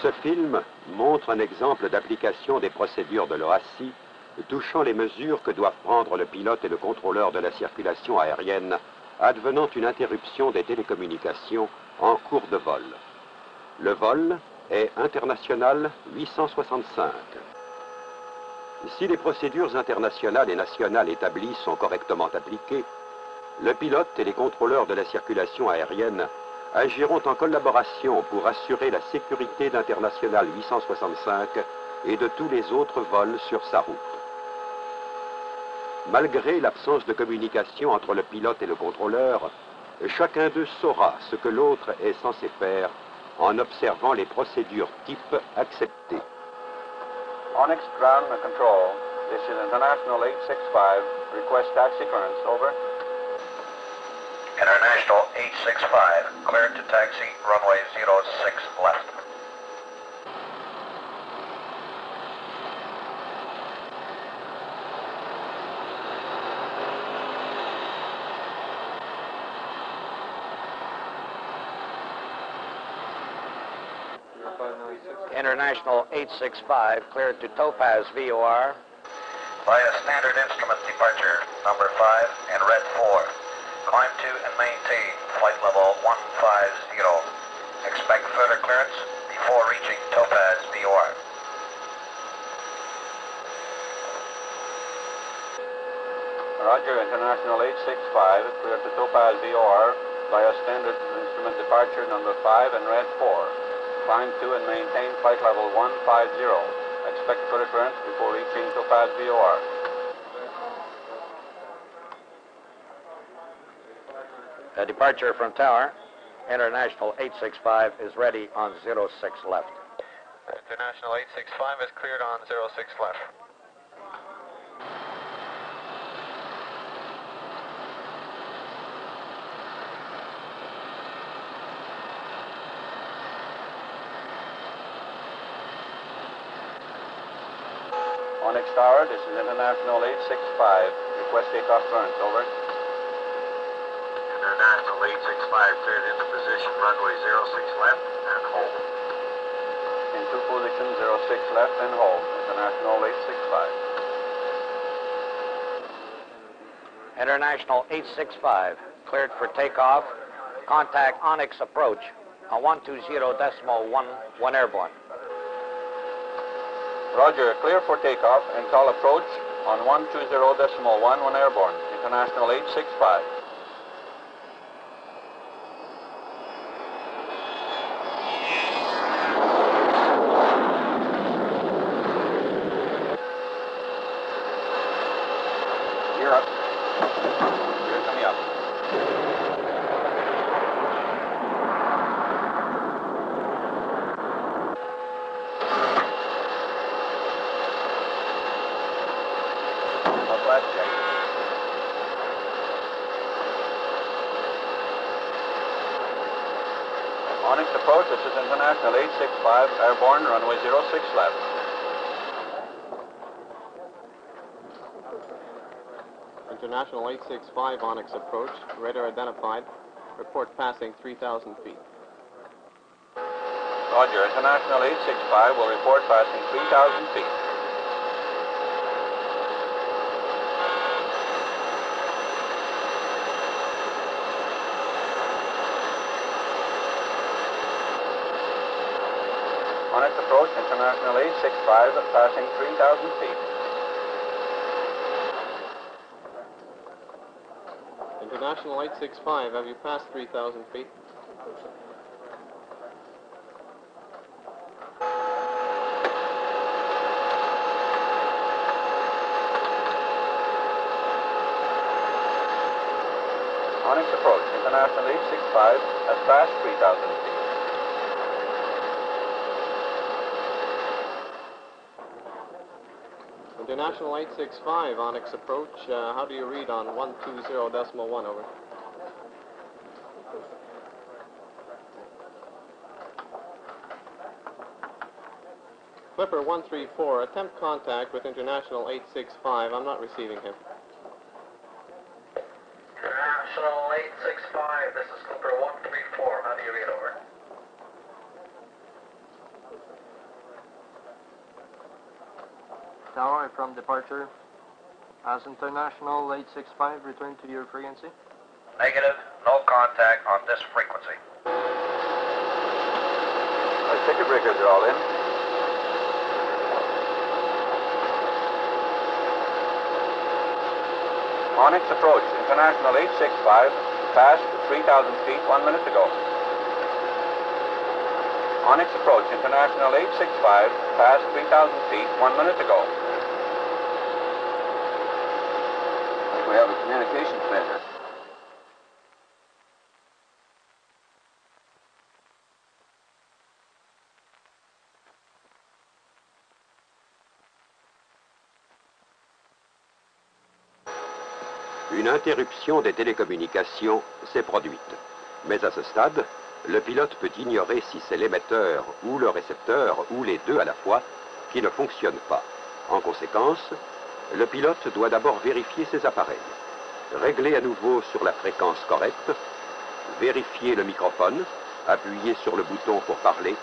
Ce film montre un exemple d'application des procédures de l'OACI touchant les mesures que doivent prendre le pilote et le contrôleur de la circulation aérienne advenant une interruption des télécommunications en cours de vol. Le vol est international 865. Si les procédures internationales et nationales établies sont correctement appliquées, le pilote et les contrôleurs de la circulation aérienne agiront en collaboration pour assurer la sécurité d'International 865 et de tous les autres vols sur sa route. Malgré l'absence de communication entre le pilote et le contrôleur, chacun d'eux saura ce que l'autre est censé faire en observant les procédures type acceptées. Onyx Ground Control, this is International 865, request taxi clearance, over. International 865, cleared to taxi, runway 06 left. International 865, cleared to Topaz VOR. Via standard instrument departure, number 5 and red 4. Climb to and maintain flight level 150. Expect further clearance before reaching Topaz VOR. Roger, International 865, cleared to Topaz VOR via standard instrument departure number 5 and red 4. Climb to and maintain flight level 150. Expect further clearance before reaching Topaz VOR. Departure from tower. International 865 is ready on 06 left. International 865 is cleared on 06 left. Onyx Tower, this is International 865. Request takeoff clearance, over. International 865 cleared into position, runway 06 left and hold. Into position 06 left and hold. International 865. International 865, cleared for takeoff. Contact Onyx approach, 120.11 airborne. Roger, clear for takeoff and call approach on 120.11 airborne. International 865. Gear up. Gear coming up. Left check. Onyx approach, this is International 865, airborne, runway 06 left. International 865, Onyx approach, radar identified, report passing 3,000 feet. Roger, International 865 will report passing 3,000 feet. Onyx approach, International 865, passing 3,000 feet. International 865, have you passed 3,000 feet? Onyx approach, International 865, has passed 3,000 feet. International 865, Onyx approach, how do you read on 120.1, over? Clipper 134, attempt contact with International 865, I'm not receiving him. International 865, this is Clipper 134, how do you read, over? Tower from departure. As International 865, return to your frequency. Negative, no contact on this frequency. Ticket breakers are all in. Onyx approach, International 865, passed 3,000 feet 1 minute ago. Onyx approach, International 865, passed 3,000 feet 1 minute ago. We have a communication failure. Une interruption des télécommunications s'est produite. Mais à ce stade, le pilote peut ignorer si c'est l'émetteur ou le récepteur, ou les deux à la fois, qui ne fonctionnent pas. En conséquence, le pilote doit d'abord vérifier ses appareils, régler à nouveau sur la fréquence correcte, vérifier le microphone, appuyer sur le bouton pour parler,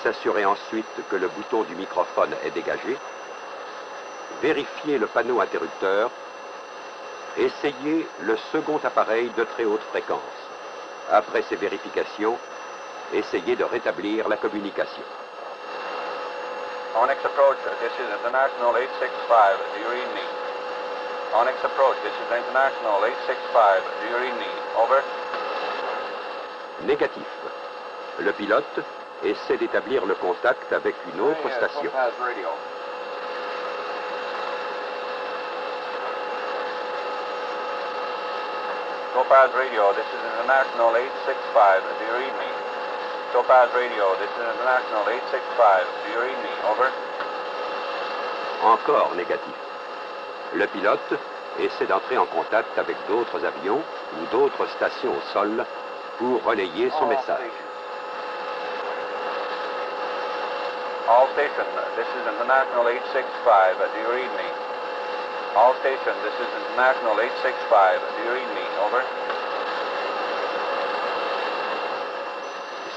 s'assurer ensuite que le bouton du microphone est dégagé, vérifier le panneau interrupteur, essayer le second appareil de très haute fréquence. Après ces vérifications, essayez de rétablir la communication. Onyx approach, this is International 865, do you read me? Onyx approach, this is International 865, do you read me? Over. Négatif. Le pilote essaie d'établir le contact avec une autre station. Radio. Topaz Radio, this is International 865, do you read me? Topaz Radio, this is International 865, do you read me? Over. Encore négatif. Le pilote essaie d'entrer en contact avec d'autres avions ou d'autres stations au sol pour relayer son message. All station, this is International 865, do you read me? All station, this is International 865, do you read me? Over.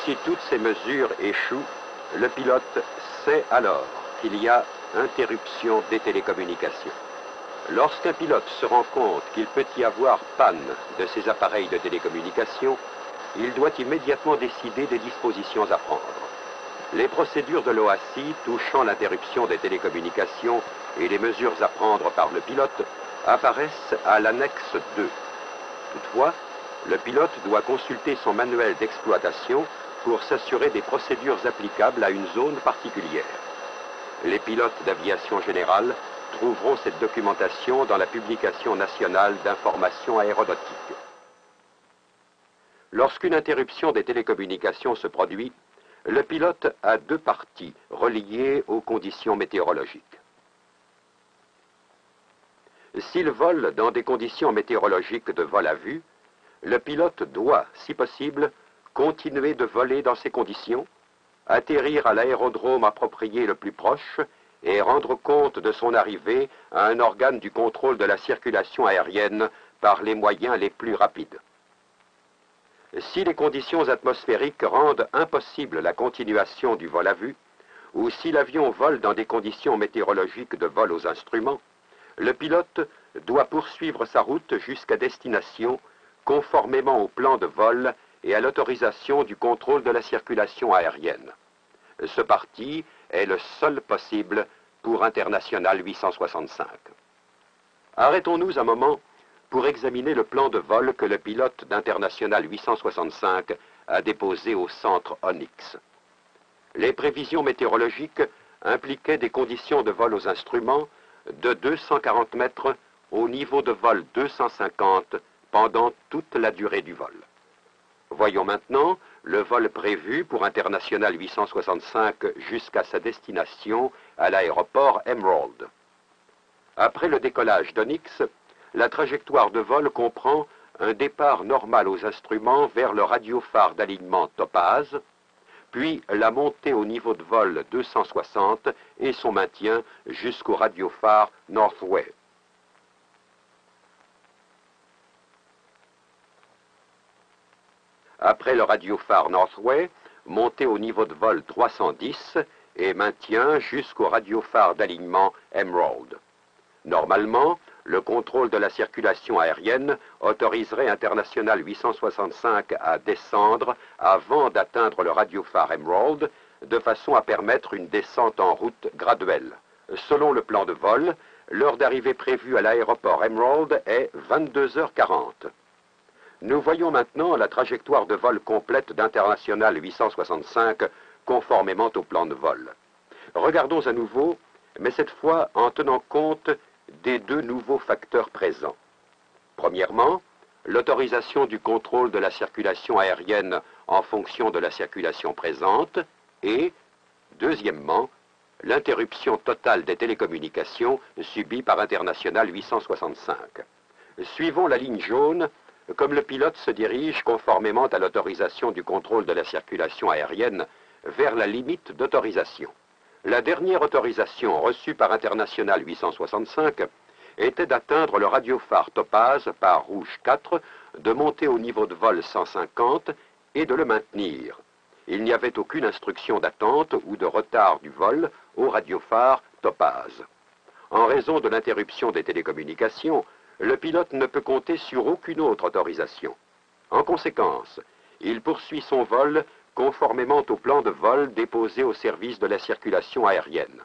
Si toutes ces mesures échouent, le pilote sait alors qu'il y a interruption des télécommunications. Lorsqu'un pilote se rend compte qu'il peut y avoir panne de ses appareils de télécommunication, il doit immédiatement décider des dispositions à prendre. Les procédures de l'OACI touchant l'interruption des télécommunications et les mesures à prendre par le pilote apparaissent à l'annexe 2. Toutefois, le pilote doit consulter son manuel d'exploitation pour s'assurer des procédures applicables à une zone particulière. Les pilotes d'aviation générale trouveront cette documentation dans la publication nationale d'information aéronautique. Lorsqu'une interruption des télécommunications se produit, le pilote a deux parties reliées aux conditions météorologiques. S'il vole dans des conditions météorologiques de vol à vue, le pilote doit, si possible, continuer de voler dans ces conditions, atterrir à l'aérodrome approprié le plus proche et rendre compte de son arrivée à un organe du contrôle de la circulation aérienne par les moyens les plus rapides. Si les conditions atmosphériques rendent impossible la continuation du vol à vue, ou si l'avion vole dans des conditions météorologiques de vol aux instruments, le pilote doit poursuivre sa route jusqu'à destination conformément au plan de vol et à l'autorisation du contrôle de la circulation aérienne. Ce parti est le seul possible pour International 865. Arrêtons-nous un moment pour examiner le plan de vol que le pilote d'International 865 a déposé au centre Onyx. Les prévisions météorologiques impliquaient des conditions de vol aux instruments de 240 mètres au niveau de vol 250 pendant toute la durée du vol. Voyons maintenant le vol prévu pour International 865 jusqu'à sa destination à l'aéroport Emerald. Après le décollage d'Onyx, la trajectoire de vol comprend un départ normal aux instruments vers le radiophare d'alignement Topaz, puis la montée au niveau de vol 260 et son maintien jusqu'au radiophare Northway. Après le radiophare Northway, montée au niveau de vol 310 et maintien jusqu'au radiophare d'alignement Emerald. Normalement, le contrôle de la circulation aérienne autoriserait International 865 à descendre avant d'atteindre le radiophare Emerald, de façon à permettre une descente en route graduelle. Selon le plan de vol, l'heure d'arrivée prévue à l'aéroport Emerald est 22h40. Nous voyons maintenant la trajectoire de vol complète d'International 865 conformément au plan de vol. Regardons à nouveau, mais cette fois en tenant compte des deux nouveaux facteurs présents. Premièrement, l'autorisation du contrôle de la circulation aérienne en fonction de la circulation présente et, deuxièmement, l'interruption totale des télécommunications subie par International 865. Suivons la ligne jaune, comme le pilote se dirige conformément à l'autorisation du contrôle de la circulation aérienne vers la limite d'autorisation. La dernière autorisation reçue par International 865 était d'atteindre le radiophare Topaz par rouge 4, de monter au niveau de vol 150 et de le maintenir. Il n'y avait aucune instruction d'attente ou de retard du vol au radiophare Topaz. En raison de l'interruption des télécommunications, le pilote ne peut compter sur aucune autre autorisation. En conséquence, il poursuit son vol conformément au plan de vol déposé au service de la circulation aérienne.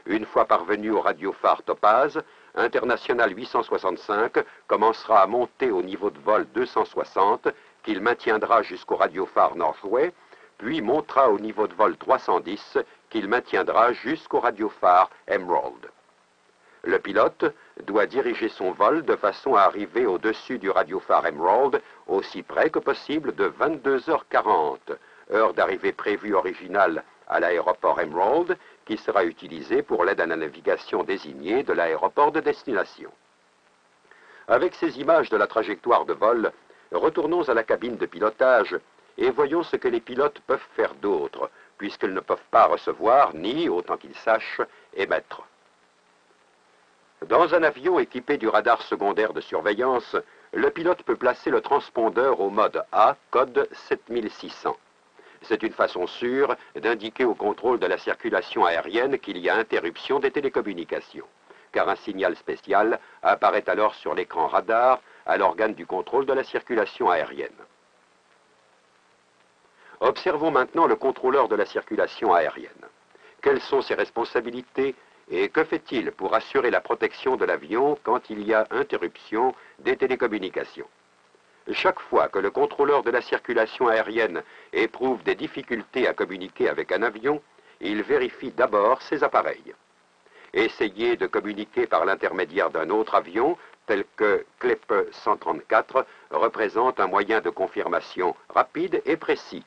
Une fois parvenu au radiophare Topaz, International 865 commencera à monter au niveau de vol 260 qu'il maintiendra jusqu'au radiophare Northway, puis montera au niveau de vol 310 qu'il maintiendra jusqu'au radiophare Emerald. Le pilote doit diriger son vol de façon à arriver au-dessus du radiophare Emerald aussi près que possible de 22h40, heure d'arrivée prévue originale à l'aéroport Emerald, qui sera utilisée pour l'aide à la navigation désignée de l'aéroport de destination. Avec ces images de la trajectoire de vol, retournons à la cabine de pilotage et voyons ce que les pilotes peuvent faire d'autre, puisqu'ils ne peuvent pas recevoir ni, autant qu'ils sachent, émettre. Dans un avion équipé du radar secondaire de surveillance, le pilote peut placer le transpondeur au mode A, code 7600. C'est une façon sûre d'indiquer au contrôle de la circulation aérienne qu'il y a interruption des télécommunications, car un signal spécial apparaît alors sur l'écran radar à l'organe du contrôle de la circulation aérienne. Observons maintenant le contrôleur de la circulation aérienne. Quelles sont ses responsabilités et que fait-il pour assurer la protection de l'avion quand il y a interruption des télécommunications? Chaque fois que le contrôleur de la circulation aérienne éprouve des difficultés à communiquer avec un avion, il vérifie d'abord ses appareils. Essayer de communiquer par l'intermédiaire d'un autre avion, tel que Kleppe 134, représente un moyen de confirmation rapide et précis.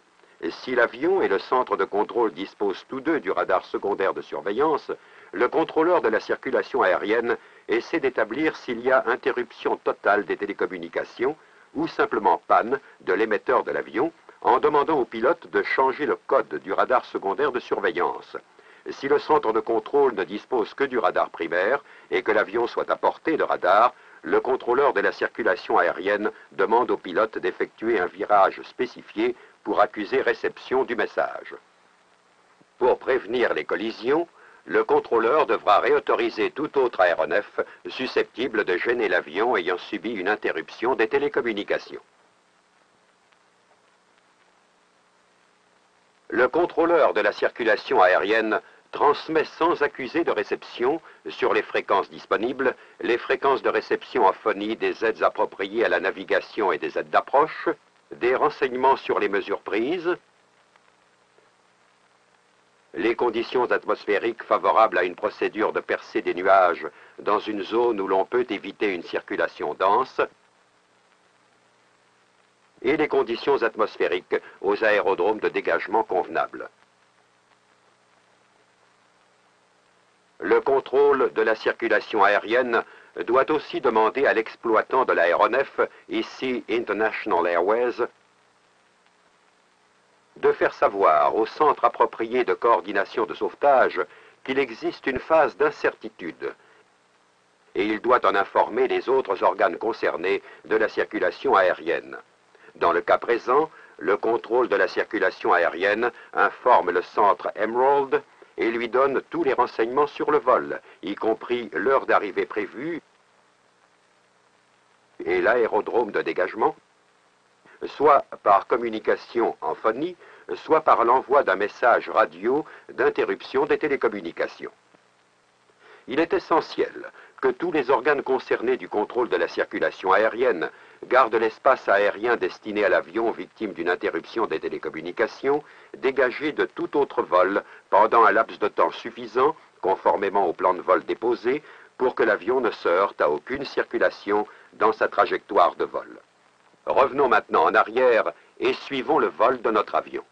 Si l'avion et le centre de contrôle disposent tous deux du radar secondaire de surveillance, le contrôleur de la circulation aérienne essaie d'établir s'il y a interruption totale des télécommunications ou simplement panne de l'émetteur de l'avion, en demandant au pilote de changer le code du radar secondaire de surveillance. Si le centre de contrôle ne dispose que du radar primaire et que l'avion soit à portée de radar, le contrôleur de la circulation aérienne demande au pilote d'effectuer un virage spécifié pour accuser réception du message. Pour prévenir les collisions, le contrôleur devra réautoriser tout autre aéronef susceptible de gêner l'avion ayant subi une interruption des télécommunications. Le contrôleur de la circulation aérienne transmet sans accuser de réception, sur les fréquences disponibles, les fréquences de réception en phonie des aides appropriées à la navigation et des aides d'approche, des renseignements sur les mesures prises, les conditions atmosphériques favorables à une procédure de percée des nuages dans une zone où l'on peut éviter une circulation dense, et les conditions atmosphériques aux aérodromes de dégagement convenables. Le contrôle de la circulation aérienne doit aussi demander à l'exploitant de l'aéronef, ici International Airways, de faire savoir au centre approprié de coordination de sauvetage qu'il existe une phase d'incertitude et il doit en informer les autres organes concernés de la circulation aérienne. Dans le cas présent, le contrôle de la circulation aérienne informe le centre Emerald et lui donne tous les renseignements sur le vol, y compris l'heure d'arrivée prévue et l'aérodrome de dégagement, soit par communication en phonie, soit par l'envoi d'un message radio d'interruption des télécommunications. Il est essentiel que tous les organes concernés du contrôle de la circulation aérienne gardent l'espace aérien destiné à l'avion victime d'une interruption des télécommunications dégagé de tout autre vol pendant un laps de temps suffisant, conformément au plan de vol déposé, pour que l'avion ne se heurte à aucune circulation dans sa trajectoire de vol. Revenons maintenant en arrière et suivons le vol de notre avion.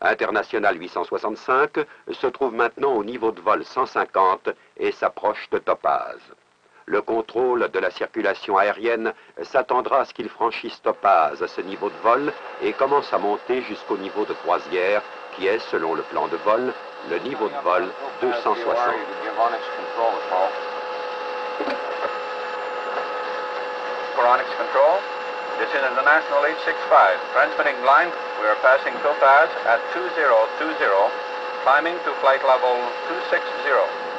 International 865 se trouve maintenant au niveau de vol 150 et s'approche de Topaz. Le contrôle de la circulation aérienne s'attendra à ce qu'il franchisse Topaz à ce niveau de vol et commence à monter jusqu'au niveau de croisière qui est, selon le plan de vol, le niveau de vol 260. Phoronix control. This is International 865. Transmitting line, we are passing Topaz at 2020, climbing to flight level 260.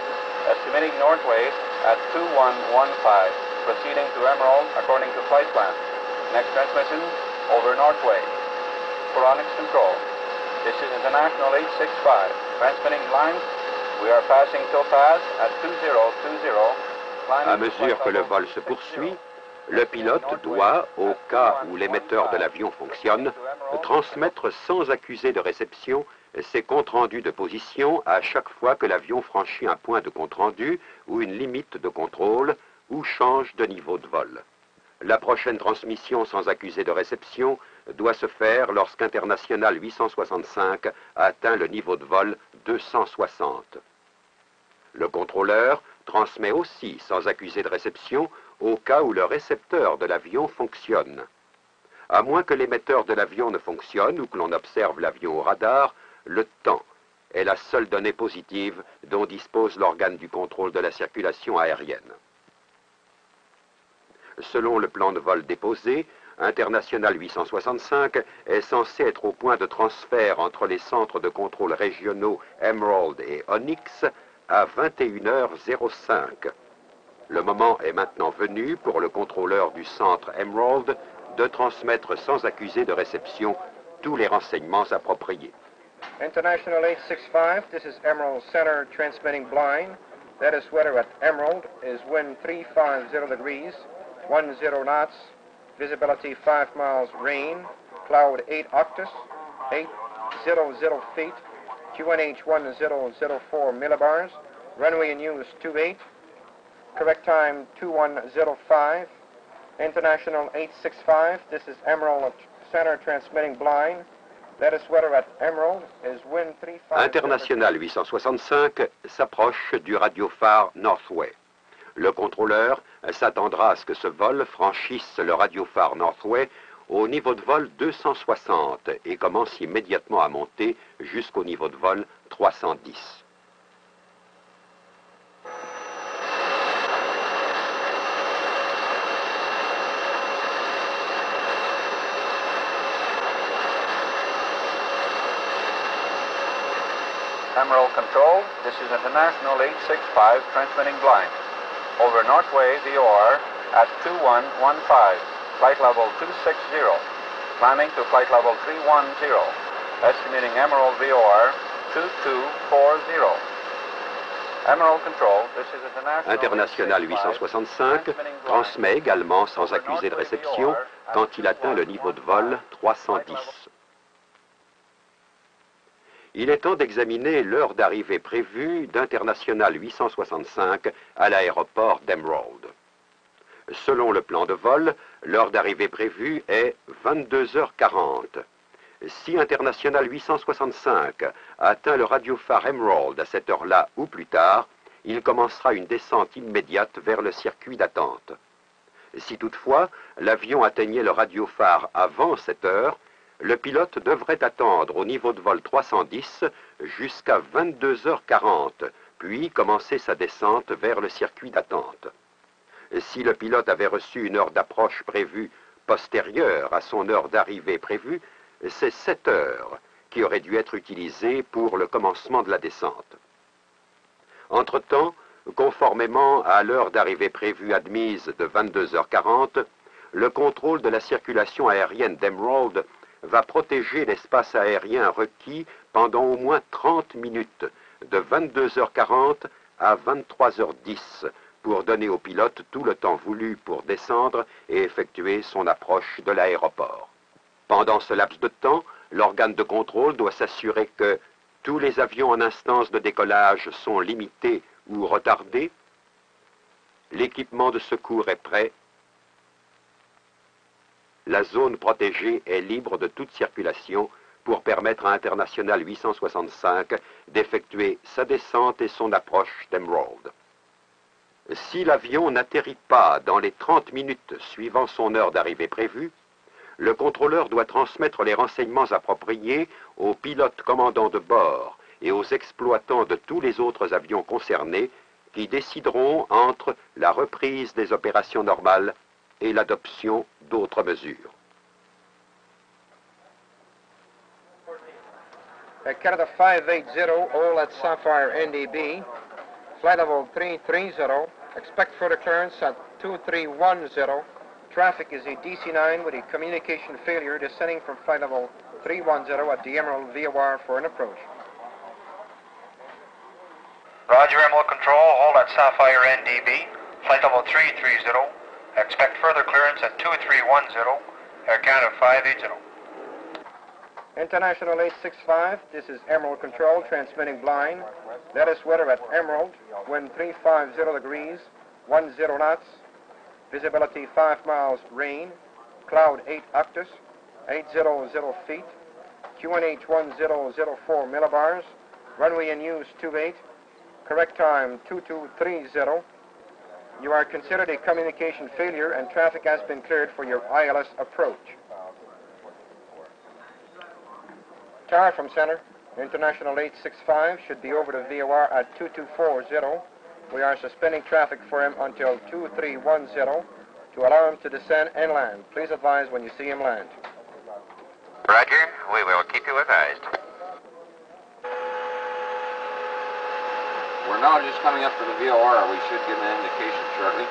Estimating northway at 2115, proceeding to Emerald according to flight plan. Next transmission, over Northway. Phoronix control. This is International 865. Transmitting line, we are passing Topaz at 2020, climbing À mesure que le vol se poursuit, le pilote doit, au cas où l'émetteur de l'avion fonctionne, transmettre sans accuser de réception ses comptes rendus de position à chaque fois que l'avion franchit un point de compte rendu ou une limite de contrôle ou change de niveau de vol. La prochaine transmission sans accuser de réception doit se faire lorsqu'International 865 atteint le niveau de vol 260. Le contrôleur transmet aussi sans accuser de réception au cas où le récepteur de l'avion fonctionne. À moins que l'émetteur de l'avion ne fonctionne ou que l'on observe l'avion au radar, le temps est la seule donnée positive dont dispose l'organe du contrôle de la circulation aérienne. Selon le plan de vol déposé, International 865 est censé être au point de transfert entre les centres de contrôle régionaux Emerald et Onyx à 21h05. Le moment est maintenant venu pour le contrôleur du centre Emerald de transmettre sans accuser de réception tous les renseignements appropriés. International 865, this is Emerald Center transmitting blind. That is weather at Emerald is wind 350 degrees, 10 knots, visibility 5 miles, rain, cloud 8 octaves, 800 feet, QNH 1004 millibars, runway in use 28, correct time 2105, International 865, this is Emerald Center transmitting blind. That is weather at Emerald is wind 350. International 865 s'approche du radiophare Northway. Le contrôleur s'attendra à ce que ce vol franchisse le radiophare Northway au niveau de vol 260 et commence immédiatement à monter jusqu'au niveau de vol 310. Emerald control. This is International 865 transmitting blind. Over Northway, VOR at 2115, flight level 260, climbing to flight level 310, estimating Emerald VOR 2240. Emerald control, this is International 865 transmet également sans accuser de réception quand il atteint le niveau de vol 310. Il est temps d'examiner l'heure d'arrivée prévue d'International 865 à l'aéroport d'Emerald. Selon le plan de vol, l'heure d'arrivée prévue est 22h40. Si International 865 atteint le radiophare Emerald à cette heure-là ou plus tard, il commencera une descente immédiate vers le circuit d'attente. Si toutefois l'avion atteignait le radiophare avant cette heure, le pilote devrait attendre au niveau de vol 310 jusqu'à 22h40, puis commencer sa descente vers le circuit d'attente. Si le pilote avait reçu une heure d'approche prévue postérieure à son heure d'arrivée prévue, c'est cette heure qui aurait dû être utilisée pour le commencement de la descente. Entre-temps, conformément à l'heure d'arrivée prévue admise de 22h40, le contrôle de la circulation aérienne d'Emerald va protéger l'espace aérien requis pendant au moins 30 minutes, de 22h40 à 23h10, pour donner au pilote tout le temps voulu pour descendre et effectuer son approche de l'aéroport. Pendant ce laps de temps, l'organe de contrôle doit s'assurer que tous les avions en instance de décollage sont limités ou retardés, l'équipement de secours est prêt, la zone protégée est libre de toute circulation pour permettre à International 865 d'effectuer sa descente et son approche d'Emerald. Si l'avion n'atterrit pas dans les 30 minutes suivant son heure d'arrivée prévue, le contrôleur doit transmettre les renseignements appropriés aux pilotes commandants de bord et aux exploitants de tous les autres avions concernés qui décideront entre la reprise des opérations normales et l'adoption d'autres mesures. Canada 580, all at Sapphire NDB, flight level 330, expect further clearance at 2310. Traffic is a DC-9 with a communication failure descending from flight level 310 at the Emerald VOR for an approach. Roger, Emerald Control, hold at Sapphire NDB, flight level 330. Expect further clearance at 2310, Air Canada 580. International 865, this is Emerald Control, transmitting blind. Latest weather at Emerald, wind 350 degrees, 10 knots, visibility 5 miles, rain, cloud 8 octaves, 800 feet, QNH 1004 millibars, runway in use 28, correct time 2230. You are considered a communication failure and traffic has been cleared for your ILS approach. Tower from center, International 865 should be over the VOR at 2240. We are suspending traffic for him until 2310 to allow him to descend and land. Please advise when you see him land. Roger, we will keep you advised. We're now just coming up to the VOR. We should get an indication shortly.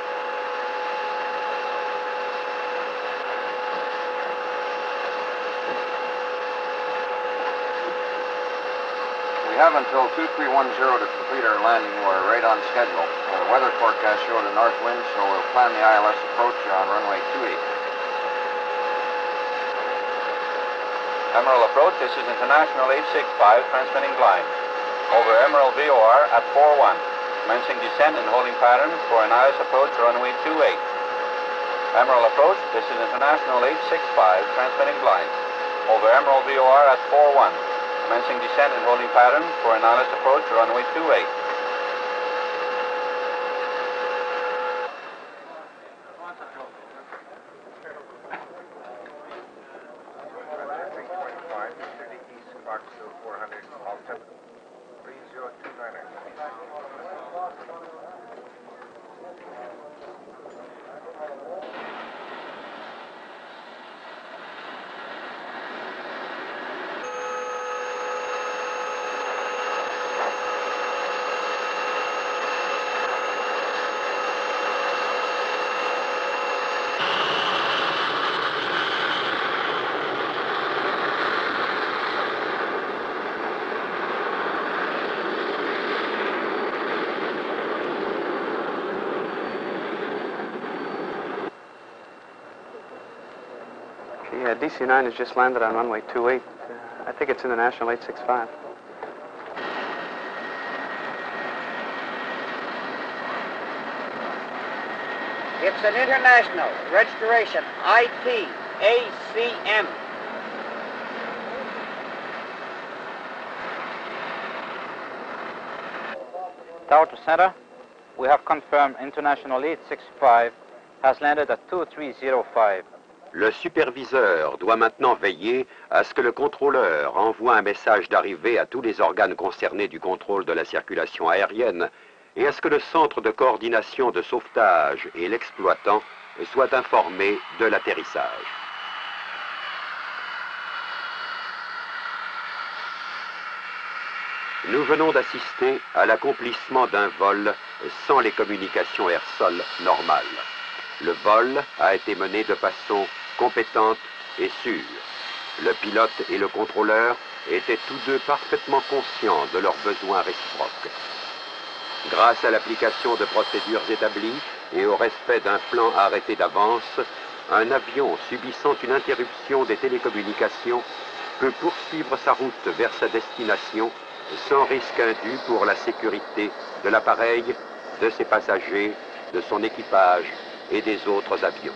We have until 2310 to complete our landing. We're right on schedule. The weather forecast showed a north wind, so we'll plan the ILS approach on runway 28. Emerald approach, this is International 865, transmitting blind. Over Emerald VOR at 41, commencing descent and holding pattern for an ILS approach runway 28. Emerald approach, this is International 865, transmitting blind. Over Emerald VOR at 41, commencing descent and holding pattern for an ILS approach runway 28. DC-9 has just landed on runway 28. I think it's International 865. It's an international registration IT ACM. Tower to center, we have confirmed International 865 has landed at 2305. Le superviseur doit maintenant veiller à ce que le contrôleur envoie un message d'arrivée à tous les organes concernés du contrôle de la circulation aérienne et à ce que le centre de coordination de sauvetage et l'exploitant soient informés de l'atterrissage. Nous venons d'assister à l'accomplissement d'un vol sans les communications air-sol normales. Le vol a été mené de façon compétente et sûre. Le pilote et le contrôleur étaient tous deux parfaitement conscients de leurs besoins réciproques. Grâce à l'application de procédures établies et au respect d'un plan arrêté d'avance, un avion subissant une interruption des télécommunications peut poursuivre sa route vers sa destination sans risque indu pour la sécurité de l'appareil, de ses passagers, de son équipage et des autres avions.